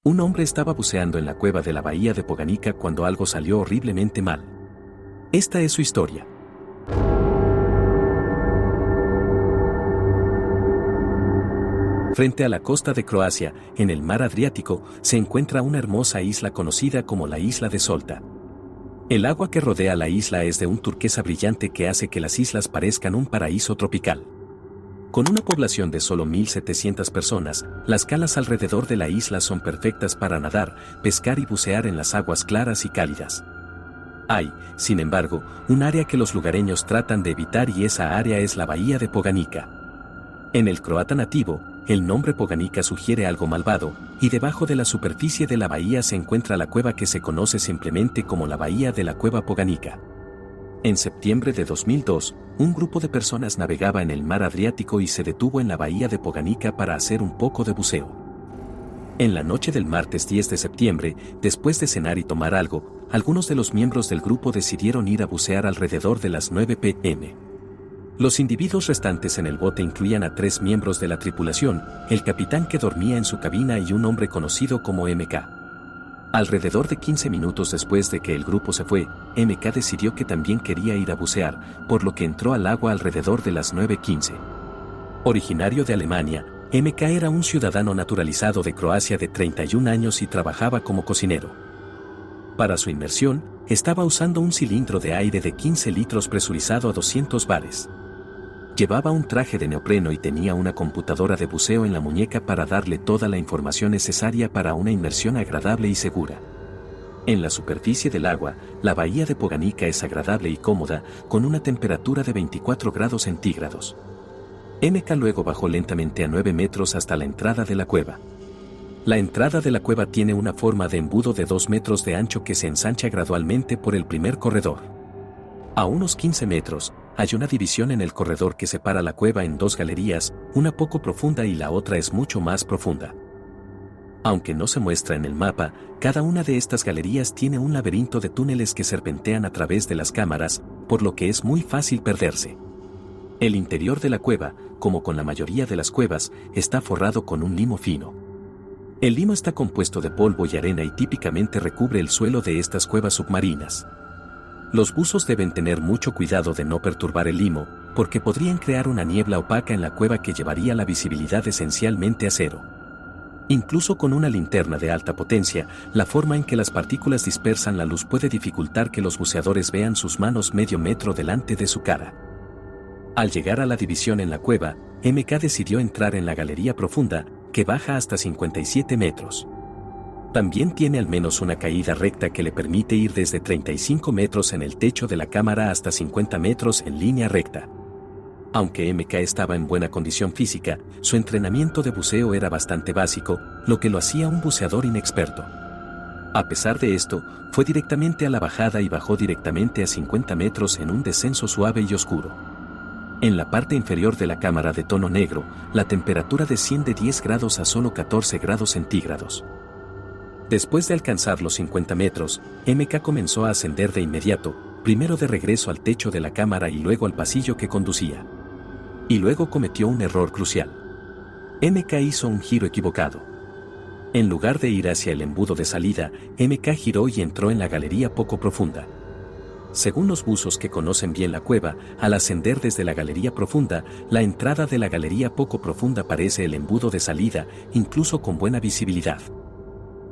Un hombre estaba buceando en la cueva de la bahía de Poganica cuando algo salió horriblemente mal. Esta es su historia. Frente a la costa de Croacia, en el mar Adriático, se encuentra una hermosa isla conocida como la isla de Solta. El agua que rodea la isla es de un turquesa brillante que hace que las islas parezcan un paraíso tropical. Con una población de solo 1.700 personas, las calas alrededor de la isla son perfectas para nadar, pescar y bucear en las aguas claras y cálidas. Hay, sin embargo, un área que los lugareños tratan de evitar y esa área es la bahía de Poganica. En el croata nativo, el nombre Poganica sugiere algo malvado, y debajo de la superficie de la bahía se encuentra la cueva que se conoce simplemente como la bahía de la cueva Poganica. En septiembre de 2002, un grupo de personas navegaba en el mar Adriático y se detuvo en la bahía de Poganica para hacer un poco de buceo. En la noche del martes 10 de septiembre, después de cenar y tomar algo, algunos de los miembros del grupo decidieron ir a bucear alrededor de las 9 p.m. Los individuos restantes en el bote incluían a 3 miembros de la tripulación, el capitán que dormía en su cabina y un hombre conocido como MK. Alrededor de 15 minutos después de que el grupo se fue, MK decidió que también quería ir a bucear, por lo que entró al agua alrededor de las 9:15. Originario de Alemania, MK era un ciudadano naturalizado de Croacia de 31 años y trabajaba como cocinero. Para su inmersión, estaba usando un cilindro de aire de 15 litros presurizado a 200 bares. Llevaba un traje de neopreno y tenía una computadora de buceo en la muñeca para darle toda la información necesaria para una inmersión agradable y segura. En la superficie del agua, la bahía de Poganica es agradable y cómoda, con una temperatura de 24 grados centígrados. MK luego bajó lentamente a 9 metros hasta la entrada de la cueva. La entrada de la cueva tiene una forma de embudo de 2 metros de ancho que se ensancha gradualmente por el primer corredor. A unos 15 metros, hay una división en el corredor que separa la cueva en 2 galerías, una poco profunda y la otra es mucho más profunda. Aunque no se muestra en el mapa, cada una de estas galerías tiene un laberinto de túneles que serpentean a través de las cámaras, por lo que es muy fácil perderse. El interior de la cueva, como con la mayoría de las cuevas, está forrado con un limo fino. El limo está compuesto de polvo y arena y típicamente recubre el suelo de estas cuevas submarinas. Los buzos deben tener mucho cuidado de no perturbar el limo, porque podrían crear una niebla opaca en la cueva que llevaría la visibilidad esencialmente a cero. Incluso con una linterna de alta potencia, la forma en que las partículas dispersan la luz puede dificultar que los buceadores vean sus manos medio metro delante de su cara. Al llegar a la división en la cueva, MK decidió entrar en la galería profunda, que baja hasta 57 metros. También tiene al menos una caída recta que le permite ir desde 35 metros en el techo de la cámara hasta 50 metros en línea recta. Aunque MK estaba en buena condición física, su entrenamiento de buceo era bastante básico, lo que lo hacía un buceador inexperto. A pesar de esto, fue directamente a la bajada y bajó directamente a 50 metros en un descenso suave y oscuro. En la parte inferior de la cámara de tono negro, la temperatura desciende 10 grados a solo 14 grados centígrados. Después de alcanzar los 50 metros, MK comenzó a ascender de inmediato, primero de regreso al techo de la cámara y luego al pasillo que conducía. Y luego cometió un error crucial. MK hizo un giro equivocado. En lugar de ir hacia el embudo de salida, MK giró y entró en la galería poco profunda. Según los buzos que conocen bien la cueva, al ascender desde la galería profunda, la entrada de la galería poco profunda parece el embudo de salida, incluso con buena visibilidad.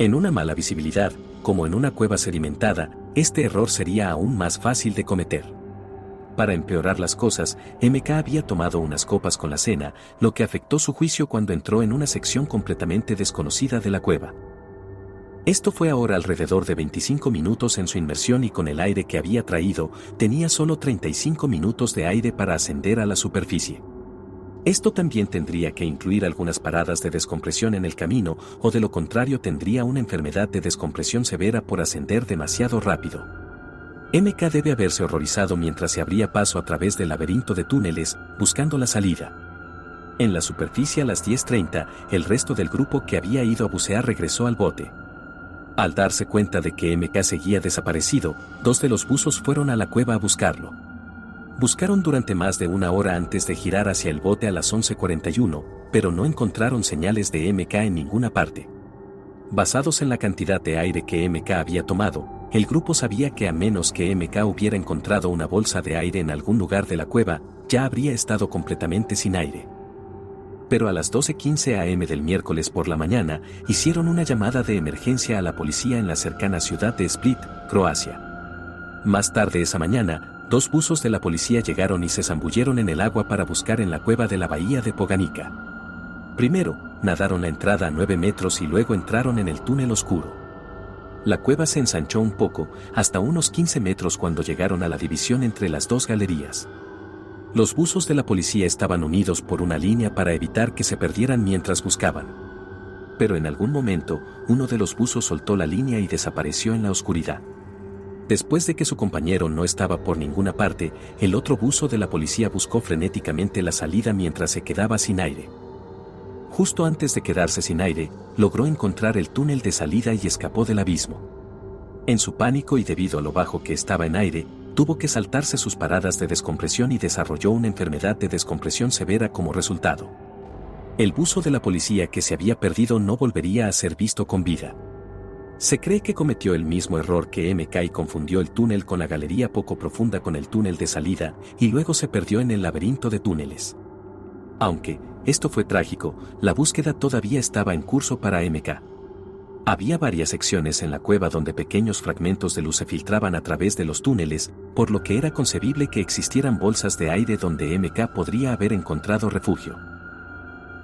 En una mala visibilidad, como en una cueva sedimentada, este error sería aún más fácil de cometer. Para empeorar las cosas, MK había tomado unas copas con la cena, lo que afectó su juicio cuando entró en una sección completamente desconocida de la cueva. Esto fue ahora alrededor de 25 minutos en su inmersión y con el aire que había traído, tenía solo 35 minutos de aire para ascender a la superficie. Esto también tendría que incluir algunas paradas de descompresión en el camino, o de lo contrario tendría una enfermedad de descompresión severa por ascender demasiado rápido. MK debe haberse horrorizado mientras se abría paso a través del laberinto de túneles, buscando la salida. En la superficie a las 10:30, el resto del grupo que había ido a bucear regresó al bote. Al darse cuenta de que MK seguía desaparecido, 2 de los buzos fueron a la cueva a buscarlo. Buscaron durante más de una hora antes de girar hacia el bote a las 11:41, pero no encontraron señales de MK en ninguna parte. Basados en la cantidad de aire que MK había tomado, el grupo sabía que a menos que MK hubiera encontrado una bolsa de aire en algún lugar de la cueva, ya habría estado completamente sin aire. Pero a las 12:15 am del miércoles por la mañana, hicieron una llamada de emergencia a la policía en la cercana ciudad de Split, Croacia. Más tarde esa mañana, 2 buzos de la policía llegaron y se zambulleron en el agua para buscar en la cueva de la bahía de Poganica. Primero, nadaron la entrada a 9 metros y luego entraron en el túnel oscuro. La cueva se ensanchó un poco, hasta unos 15 metros cuando llegaron a la división entre las 2 galerías. Los buzos de la policía estaban unidos por una línea para evitar que se perdieran mientras buscaban. Pero en algún momento, uno de los buzos soltó la línea y desapareció en la oscuridad. Después de que su compañero no estaba por ninguna parte, el otro buzo de la policía buscó frenéticamente la salida mientras se quedaba sin aire. Justo antes de quedarse sin aire, logró encontrar el túnel de salida y escapó del abismo. En su pánico y debido a lo bajo que estaba en aire, tuvo que saltarse sus paradas de descompresión y desarrolló una enfermedad de descompresión severa como resultado. El buzo de la policía que se había perdido no volvería a ser visto con vida. Se cree que cometió el mismo error que MK y confundió el túnel con la galería poco profunda con el túnel de salida, y luego se perdió en el laberinto de túneles. Aunque esto fue trágico, la búsqueda todavía estaba en curso para MK. Había varias secciones en la cueva donde pequeños fragmentos de luz se filtraban a través de los túneles, por lo que era concebible que existieran bolsas de aire donde MK podría haber encontrado refugio.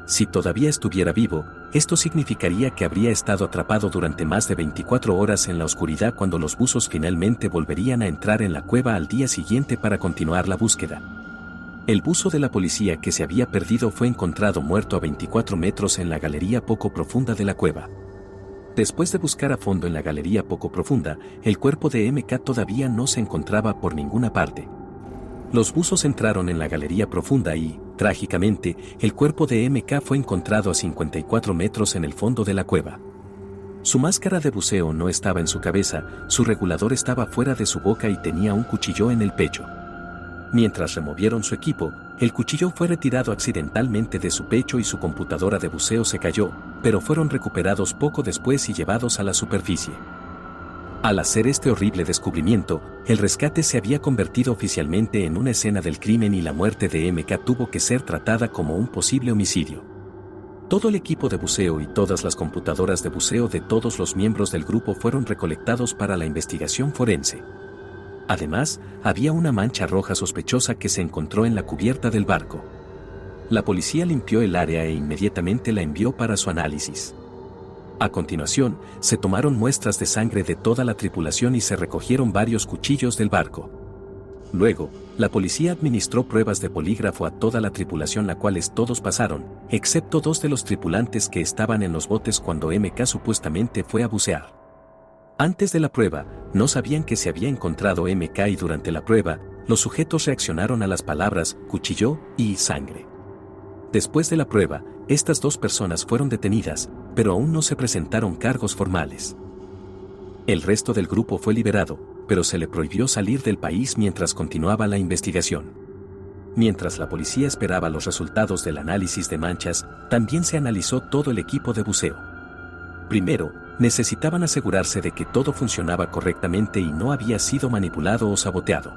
Si todavía estuviera vivo, esto significaría que habría estado atrapado durante más de 24 horas en la oscuridad cuando los buzos finalmente volverían a entrar en la cueva al día siguiente para continuar la búsqueda. El buzo de la policía que se había perdido fue encontrado muerto a 24 metros en la galería poco profunda de la cueva. Después de buscar a fondo en la galería poco profunda, el cuerpo de MK todavía no se encontraba por ninguna parte. Los buzos entraron en la galería profunda y, trágicamente, el cuerpo de MK fue encontrado a 54 metros en el fondo de la cueva. Su máscara de buceo no estaba en su cabeza, su regulador estaba fuera de su boca y tenía un cuchillo en el pecho. Mientras removieron su equipo, el cuchillo fue retirado accidentalmente de su pecho y su computadora de buceo se cayó, pero fueron recuperados poco después y llevados a la superficie. Al hacer este horrible descubrimiento, el rescate se había convertido oficialmente en una escena del crimen y la muerte de MK tuvo que ser tratada como un posible homicidio. Todo el equipo de buceo y todas las computadoras de buceo de todos los miembros del grupo fueron recolectados para la investigación forense. Además, había una mancha roja sospechosa que se encontró en la cubierta del barco. La policía limpió el área e inmediatamente la envió para su análisis. A continuación, se tomaron muestras de sangre de toda la tripulación y se recogieron varios cuchillos del barco. Luego, la policía administró pruebas de polígrafo a toda la tripulación, la cuales todos pasaron, excepto 2 de los tripulantes que estaban en los botes cuando MK supuestamente fue a bucear. Antes de la prueba, no sabían que se había encontrado MK y durante la prueba, los sujetos reaccionaron a las palabras cuchillo y sangre. Después de la prueba, estas 2 personas fueron detenidas, pero aún no se presentaron cargos formales. El resto del grupo fue liberado, pero se le prohibió salir del país mientras continuaba la investigación. Mientras la policía esperaba los resultados del análisis de manchas, también se analizó todo el equipo de buceo. Primero, necesitaban asegurarse de que todo funcionaba correctamente y no había sido manipulado o saboteado.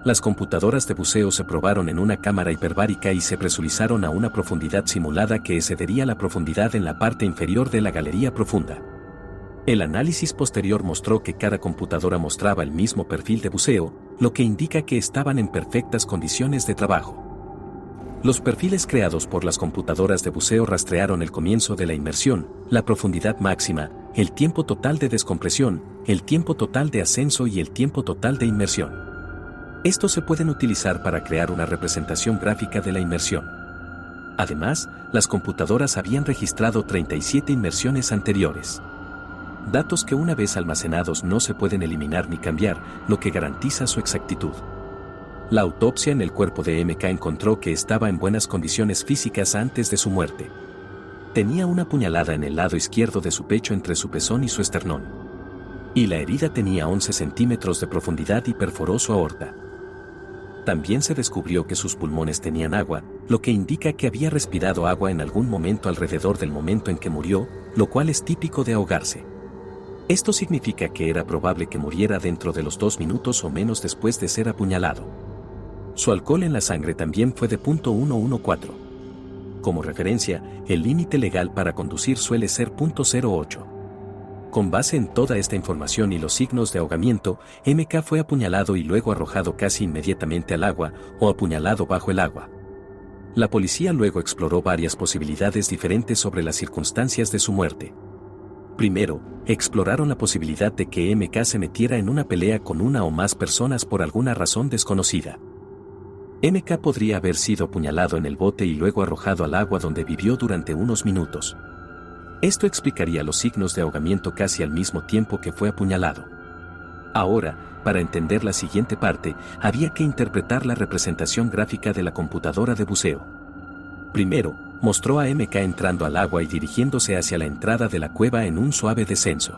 Las computadoras de buceo se probaron en una cámara hiperbárica y se presurizaron a una profundidad simulada que excedería la profundidad en la parte inferior de la galería profunda. El análisis posterior mostró que cada computadora mostraba el mismo perfil de buceo, lo que indica que estaban en perfectas condiciones de trabajo. Los perfiles creados por las computadoras de buceo rastrearon el comienzo de la inmersión, la profundidad máxima, el tiempo total de descompresión, el tiempo total de ascenso y el tiempo total de inmersión. Estos se pueden utilizar para crear una representación gráfica de la inmersión. Además, las computadoras habían registrado 37 inmersiones anteriores. Datos que una vez almacenados no se pueden eliminar ni cambiar, lo que garantiza su exactitud. La autopsia en el cuerpo de MK encontró que estaba en buenas condiciones físicas antes de su muerte. Tenía una puñalada en el lado izquierdo de su pecho entre su pezón y su esternón. Y la herida tenía 11 centímetros de profundidad y perforó su aorta. También se descubrió que sus pulmones tenían agua, lo que indica que había respirado agua en algún momento alrededor del momento en que murió, lo cual es típico de ahogarse. Esto significa que era probable que muriera dentro de los 2 minutos o menos después de ser apuñalado. Su alcohol en la sangre también fue de .114. Como referencia, el límite legal para conducir suele ser .08. Con base en toda esta información y los signos de ahogamiento, MK fue apuñalado y luego arrojado casi inmediatamente al agua, o apuñalado bajo el agua. La policía luego exploró varias posibilidades diferentes sobre las circunstancias de su muerte. Primero, exploraron la posibilidad de que MK se metiera en una pelea con una o más personas por alguna razón desconocida. MK podría haber sido apuñalado en el bote y luego arrojado al agua donde vivió durante unos minutos. Esto explicaría los signos de ahogamiento casi al mismo tiempo que fue apuñalado. Ahora, para entender la siguiente parte, había que interpretar la representación gráfica de la computadora de buceo. Primero, mostró a MK entrando al agua y dirigiéndose hacia la entrada de la cueva en un suave descenso.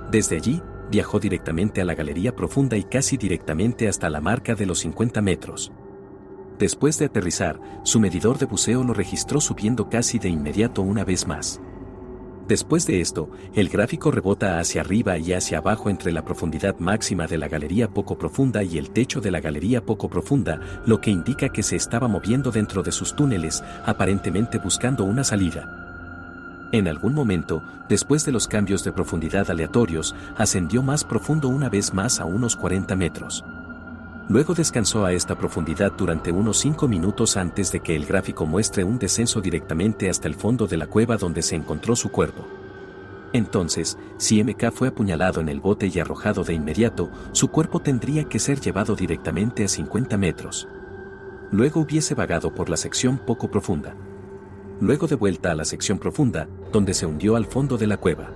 Desde allí, viajó directamente a la galería profunda y casi directamente hasta la marca de los 50 metros. Después de aterrizar, su medidor de buceo lo registró subiendo casi de inmediato una vez más. Después de esto, el gráfico rebota hacia arriba y hacia abajo entre la profundidad máxima de la galería poco profunda y el techo de la galería poco profunda, lo que indica que se estaba moviendo dentro de sus túneles, aparentemente buscando una salida. En algún momento, después de los cambios de profundidad aleatorios, ascendió más profundo una vez más a unos 40 metros. Luego descansó a esta profundidad durante unos 5 minutos antes de que el gráfico muestre un descenso directamente hasta el fondo de la cueva donde se encontró su cuerpo. Entonces, si MK fue apuñalado en el bote y arrojado de inmediato, su cuerpo tendría que ser llevado directamente a 50 metros. Luego hubiese vagado por la sección poco profunda. Luego de vuelta a la sección profunda, donde se hundió al fondo de la cueva.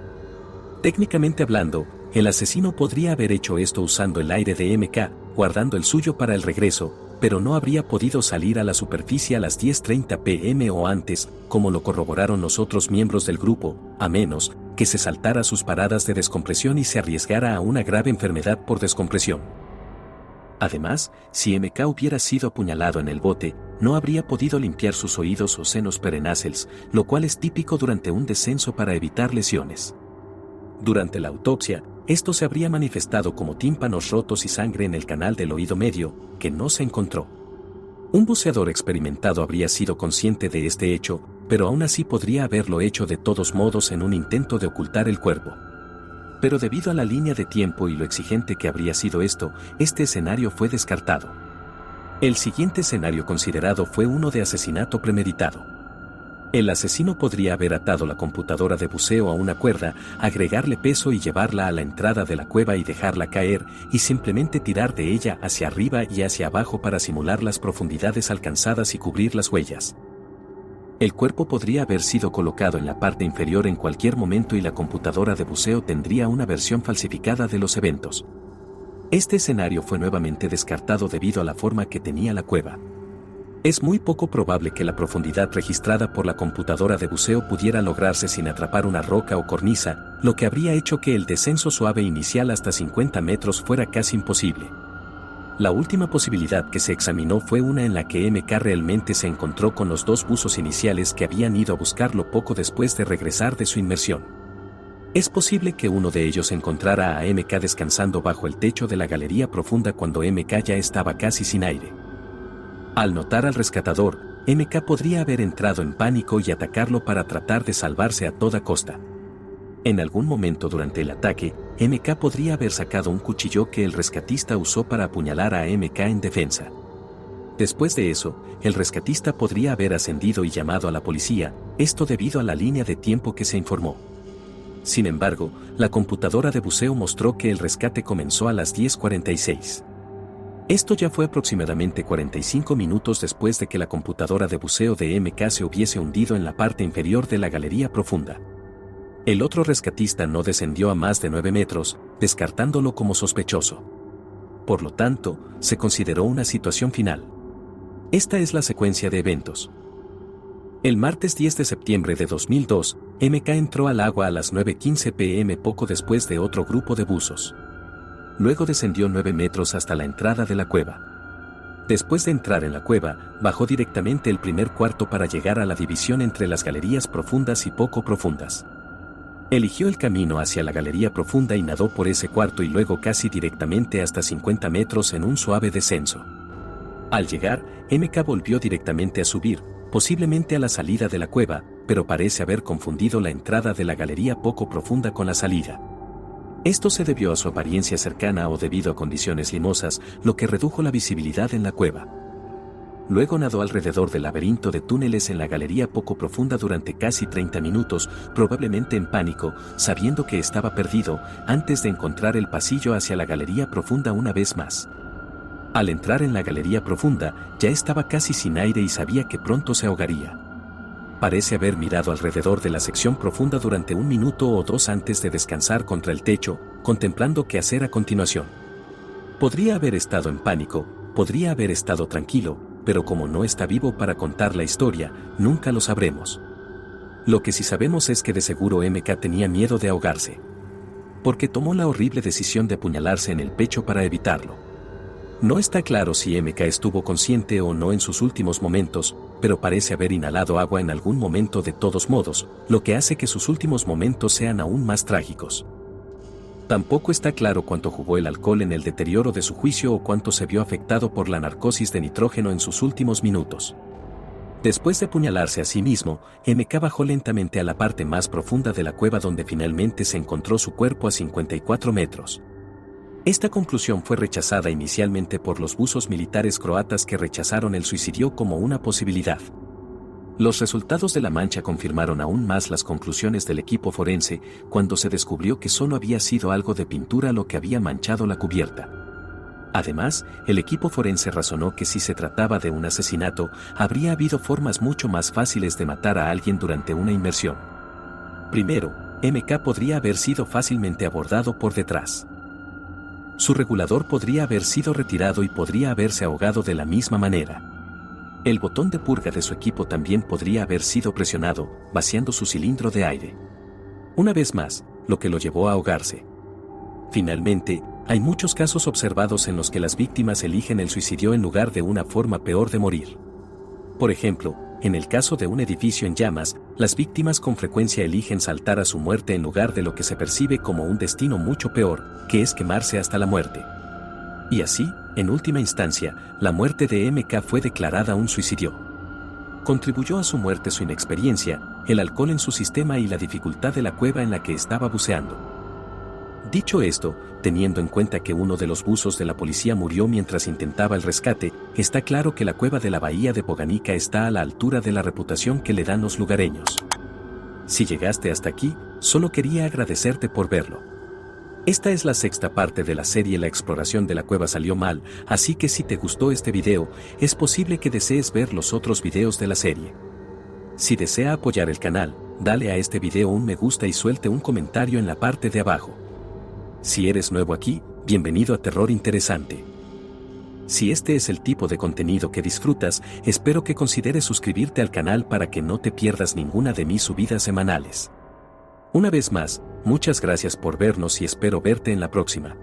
Técnicamente hablando, el asesino podría haber hecho esto usando el aire de MK, guardando el suyo para el regreso, pero no habría podido salir a la superficie a las 10:30 p.m. o antes, como lo corroboraron los otros miembros del grupo, a menos que se saltara sus paradas de descompresión y se arriesgara a una grave enfermedad por descompresión. Además, si MK hubiera sido apuñalado en el bote, no habría podido limpiar sus oídos o senos perenasals, lo cual es típico durante un descenso para evitar lesiones. Durante la autopsia, esto se habría manifestado como tímpanos rotos y sangre en el canal del oído medio, que no se encontró. Un buceador experimentado habría sido consciente de este hecho, pero aún así podría haberlo hecho de todos modos en un intento de ocultar el cuerpo. Pero debido a la línea de tiempo y lo exigente que habría sido esto, este escenario fue descartado. El siguiente escenario considerado fue uno de asesinato premeditado. El asesino podría haber atado la computadora de buceo a una cuerda, agregarle peso y llevarla a la entrada de la cueva y dejarla caer, y simplemente tirar de ella hacia arriba y hacia abajo para simular las profundidades alcanzadas y cubrir las huellas. El cuerpo podría haber sido colocado en la parte inferior en cualquier momento y la computadora de buceo tendría una versión falsificada de los eventos. Este escenario fue nuevamente descartado debido a la forma que tenía la cueva. Es muy poco probable que la profundidad registrada por la computadora de buceo pudiera lograrse sin atrapar una roca o cornisa, lo que habría hecho que el descenso suave inicial hasta 50 metros fuera casi imposible. La última posibilidad que se examinó fue una en la que MK realmente se encontró con los 2 buzos iniciales que habían ido a buscarlo poco después de regresar de su inmersión. Es posible que uno de ellos encontrara a MK descansando bajo el techo de la galería profunda cuando MK ya estaba casi sin aire. Al notar al rescatador, MK podría haber entrado en pánico y atacarlo para tratar de salvarse a toda costa. En algún momento durante el ataque, MK podría haber sacado un cuchillo que el rescatista usó para apuñalar a MK en defensa. Después de eso, el rescatista podría haber ascendido y llamado a la policía, esto debido a la línea de tiempo que se informó. Sin embargo, la computadora de buceo mostró que el rescate comenzó a las 10:46. Esto ya fue aproximadamente 45 minutos después de que la computadora de buceo de MK se hubiese hundido en la parte inferior de la galería profunda. El otro rescatista no descendió a más de 9 metros, descartándolo como sospechoso. Por lo tanto, se consideró una situación final. Esta es la secuencia de eventos. El martes 10 de septiembre de 2002, MK entró al agua a las 9:15 p.m. poco después de otro grupo de buzos. Luego descendió 9 metros hasta la entrada de la cueva. Después de entrar en la cueva, bajó directamente el primer cuarto para llegar a la división entre las galerías profundas y poco profundas. Eligió el camino hacia la galería profunda y nadó por ese cuarto y luego casi directamente hasta 50 metros en un suave descenso. Al llegar, MK volvió directamente a subir, posiblemente a la salida de la cueva, pero parece haber confundido la entrada de la galería poco profunda con la salida. Esto se debió a su apariencia cercana o debido a condiciones limosas, lo que redujo la visibilidad en la cueva. Luego nadó alrededor del laberinto de túneles en la galería poco profunda durante casi 30 minutos, probablemente en pánico, sabiendo que estaba perdido, antes de encontrar el pasillo hacia la galería profunda una vez más. Al entrar en la galería profunda, ya estaba casi sin aire y sabía que pronto se ahogaría. Parece haber mirado alrededor de la sección profunda durante 1 minuto o 2 antes de descansar contra el techo, contemplando qué hacer a continuación. Podría haber estado en pánico, podría haber estado tranquilo, pero como no está vivo para contar la historia, nunca lo sabremos. Lo que sí sabemos es que de seguro MK tenía miedo de ahogarse. Porque tomó la horrible decisión de apuñalarse en el pecho para evitarlo. No está claro si MK estuvo consciente o no en sus últimos momentos, pero parece haber inhalado agua en algún momento de todos modos, lo que hace que sus últimos momentos sean aún más trágicos. Tampoco está claro cuánto jugó el alcohol en el deterioro de su juicio o cuánto se vio afectado por la narcosis de nitrógeno en sus últimos minutos. Después de apuñalarse a sí mismo, MK bajó lentamente a la parte más profunda de la cueva donde finalmente se encontró su cuerpo a 54 metros. Esta conclusión fue rechazada inicialmente por los buzos militares croatas que rechazaron el suicidio como una posibilidad. Los resultados de la mancha confirmaron aún más las conclusiones del equipo forense cuando se descubrió que solo había sido algo de pintura lo que había manchado la cubierta. Además, el equipo forense razonó que si se trataba de un asesinato, habría habido formas mucho más fáciles de matar a alguien durante una inmersión. Primero, MK podría haber sido fácilmente abordado por detrás. Su regulador podría haber sido retirado y podría haberse ahogado de la misma manera. El botón de purga de su equipo también podría haber sido presionado, vaciando su cilindro de aire. Una vez más, lo que lo llevó a ahogarse. Finalmente, hay muchos casos observados en los que las víctimas eligen el suicidio en lugar de una forma peor de morir. Por ejemplo, en el caso de un edificio en llamas, las víctimas con frecuencia eligen saltar a su muerte en lugar de lo que se percibe como un destino mucho peor, que es quemarse hasta la muerte. Y así, en última instancia, la muerte de MK fue declarada un suicidio. Contribuyó a su muerte su inexperiencia, el alcohol en su sistema y la dificultad de la cueva en la que estaba buceando. Dicho esto, teniendo en cuenta que uno de los buzos de la policía murió mientras intentaba el rescate, está claro que la cueva de la bahía de Poganica está a la altura de la reputación que le dan los lugareños. Si llegaste hasta aquí, solo quería agradecerte por verlo. Esta es la 6ª parte de la serie La exploración de la cueva salió mal, así que si te gustó este video, es posible que desees ver los otros videos de la serie. Si desea apoyar el canal, dale a este video un me gusta y suelte un comentario en la parte de abajo. Si eres nuevo aquí, bienvenido a Terror Interesante. Si este es el tipo de contenido que disfrutas, espero que consideres suscribirte al canal para que no te pierdas ninguna de mis subidas semanales. Una vez más, muchas gracias por vernos y espero verte en la próxima.